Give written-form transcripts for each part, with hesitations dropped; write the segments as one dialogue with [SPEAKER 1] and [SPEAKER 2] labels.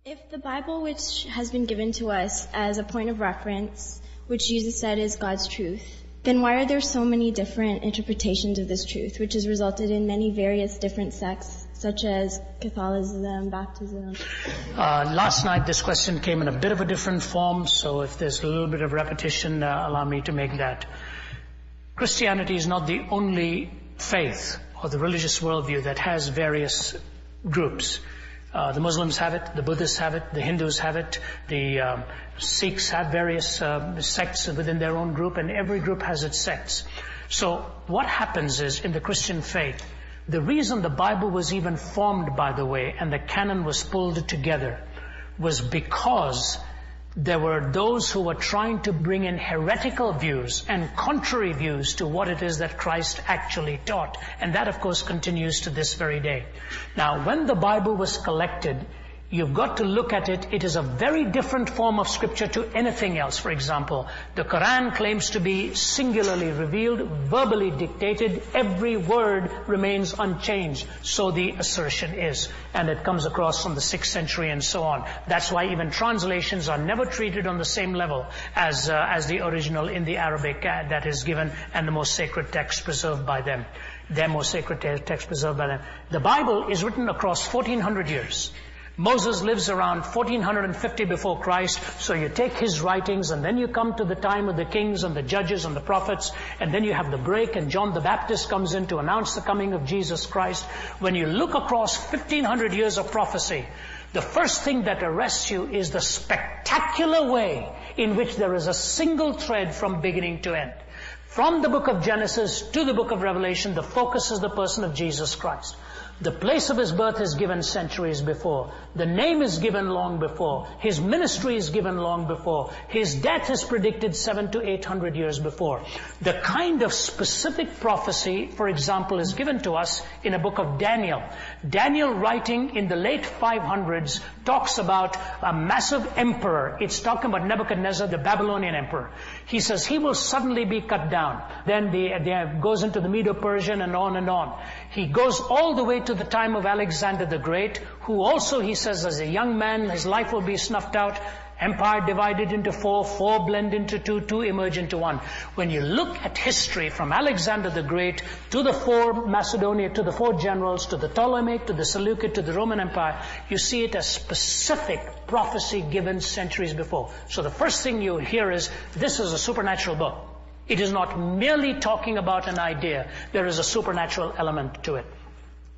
[SPEAKER 1] If the Bible, which has been given to us as a point of reference, which Jesus said is God's truth, then why are there so many different interpretations of this truth, which has resulted in many various different sects, such as Catholicism, baptism?
[SPEAKER 2] Last night this question came in a bit of a different form, so if there's a little bit of repetition, allow me to make that. Christianity is not the only faith or the religious worldview that has various groups. The Muslims have it, the Buddhists have it, the Hindus have it, the Sikhs have various sects within their own group, and every group has its sects. So what happens is, in the Christian faith, the reason the Bible was even formed, by the way, and the canon was pulled together, was because there were those who were trying to bring in heretical views and contrary views to what it is that Christ actually taught. And that, of course, continues to this very day. Now, when the Bible was collected, you've got to look at it. It is a very different form of scripture to anything else. For example, the Quran claims to be singularly revealed, verbally dictated. Every word remains unchanged. So the assertion is. And it comes across from the 6th century and so on. That's why even translations are never treated on the same level as the original in the Arabic that is given, and the most sacred text preserved by them. Their most sacred text preserved by them. The Bible is written across 1400 years. Moses lives around 1450 before Christ, so you take his writings and then you come to the time of the kings and the judges and the prophets, and then you have the break, and John the Baptist comes in to announce the coming of Jesus Christ. When you look across 1500 years of prophecy, the first thing that arrests you is the spectacular way in which there is a single thread from beginning to end. From the book of Genesis to the book of Revelation, the focus is the person of Jesus Christ. The place of his birth is given centuries before. The name is given long before. His ministry is given long before. His death is predicted 700 to 800 years before. The kind of specific prophecy, for example, is given to us in a book of Daniel. Daniel, writing in the late 500s, talks about a massive emperor. It's talking about Nebuchadnezzar, the Babylonian emperor. He says he will suddenly be cut down. Then goes into the Medo-Persian and on and on. He goes all the way to the time of Alexander the Great, who also, he says, as a young man, his life will be snuffed out. Empire divided into four blend into two emerge into one. When you look at history from Alexander the Great to the four Macedonia, to the four generals, to the Ptolemaic, to the Seleucid, to the Roman Empire, you see it as specific prophecy given centuries before. So the first thing you hear is, this is a supernatural book. It is not merely talking about an idea. There is a supernatural element to it.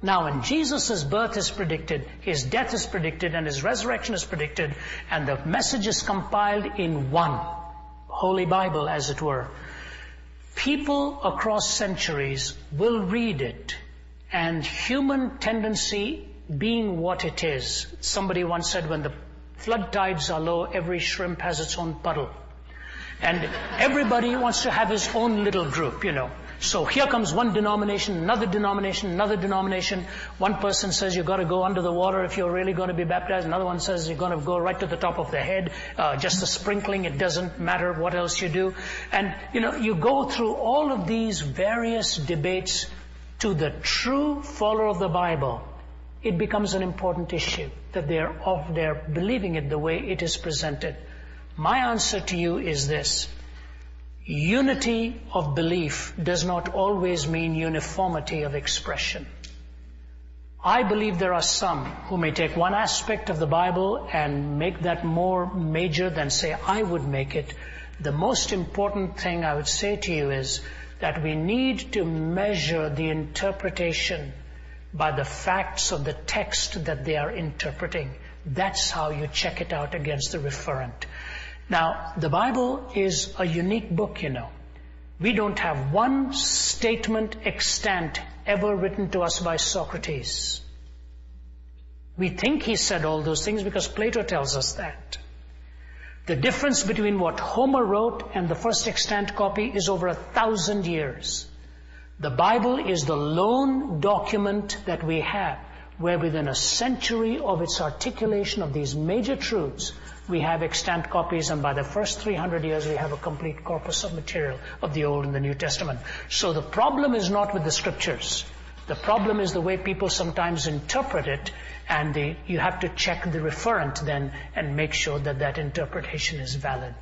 [SPEAKER 2] Now, when Jesus' birth is predicted, his death is predicted, and his resurrection is predicted, and the message is compiled in one Holy Bible, as it were, people across centuries will read it, and human tendency being what it is. Somebody once said, when the flood tides are low, every shrimp has its own puddle. And everybody wants to have his own little group, So here comes one denomination, another denomination, another denomination. One person says you've got to go under the water if you're really going to be baptized. Another one says you're going to go right to the top of the head, just a sprinkling. It doesn't matter what else you do. And, you go through all of these various debates. To the true follower of the Bible, it becomes an important issue that they're believing it the way it is presented. My answer to you is this. Unity of belief does not always mean uniformity of expression. I believe there are some who may take one aspect of the Bible and make that more major than, say, I would make it. The most important thing I would say to you is that we need to measure the interpretation by the facts of the text that they are interpreting. That's how you check it out against the referent. Now, the Bible is a unique book, We don't have one statement extant ever written to us by Socrates. We think he said all those things because Plato tells us that. The difference between what Homer wrote and the first extant copy is over 1,000 years. The Bible is the lone document that we have where within a century of its articulation of these major truths, we have extant copies, and by the first 300 years we have a complete corpus of material of the Old and the New Testament. So the problem is not with the scriptures. The problem is the way people sometimes interpret it, And you have to check the referent then and make sure that that interpretation is valid.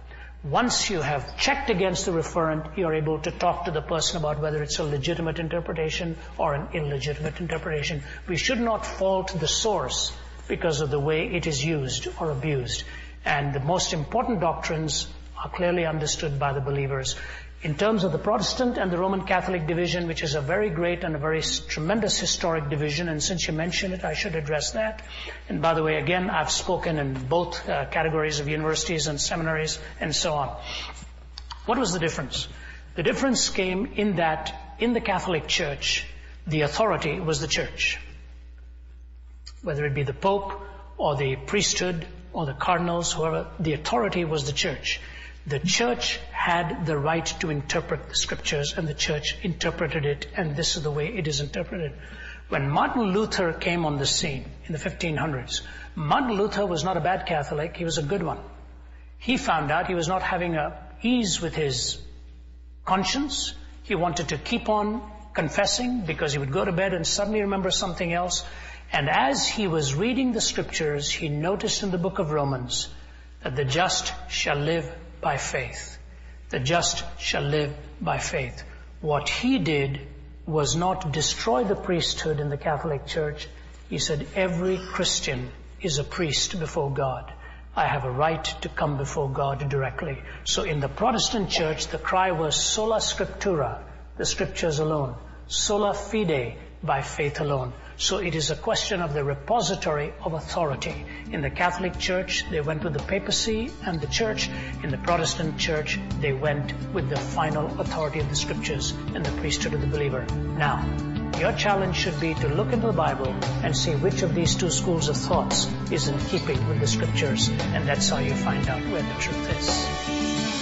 [SPEAKER 2] Once you have checked against the referent, you're able to talk to the person about whether it's a legitimate interpretation or an illegitimate interpretation. We should not fault the source because of the way it is used or abused. And the most important doctrines are clearly understood by the believers. In terms of the Protestant and the Roman Catholic division, which is a very great and a very tremendous historic division, and since you mentioned it, I should address that. And by the way, again, I've spoken in both categories of universities and seminaries and so on. What was the difference? The difference came in that in the Catholic Church, the authority was the church. Whether it be the Pope or the priesthood or the cardinals, whoever, the authority was the church. The church had the right to interpret the scriptures, and the church interpreted it, and this is the way it is interpreted. When Martin Luther came on the scene in the 1500s, Martin Luther was not a bad Catholic, he was a good one. He found out he was not having ease with his conscience. He wanted to keep on confessing because he would go to bed and suddenly remember something else. And as he was reading the scriptures, he noticed in the book of Romans that the just shall live by faith. The just shall live by faith. What he did was not destroy the priesthood in the Catholic Church. He said, every Christian is a priest before God. I have a right to come before God directly. So in the Protestant Church, the cry was sola scriptura, the scriptures alone. Sola fide, by faith alone. So it is a question of the repository of authority. In the Catholic Church, they went with the papacy and the church. In the Protestant Church, they went with the final authority of the scriptures and the priesthood of the believer. Now, your challenge should be to look into the Bible and see which of these two schools of thoughts is in keeping with the scriptures, and that's how you find out where the truth is.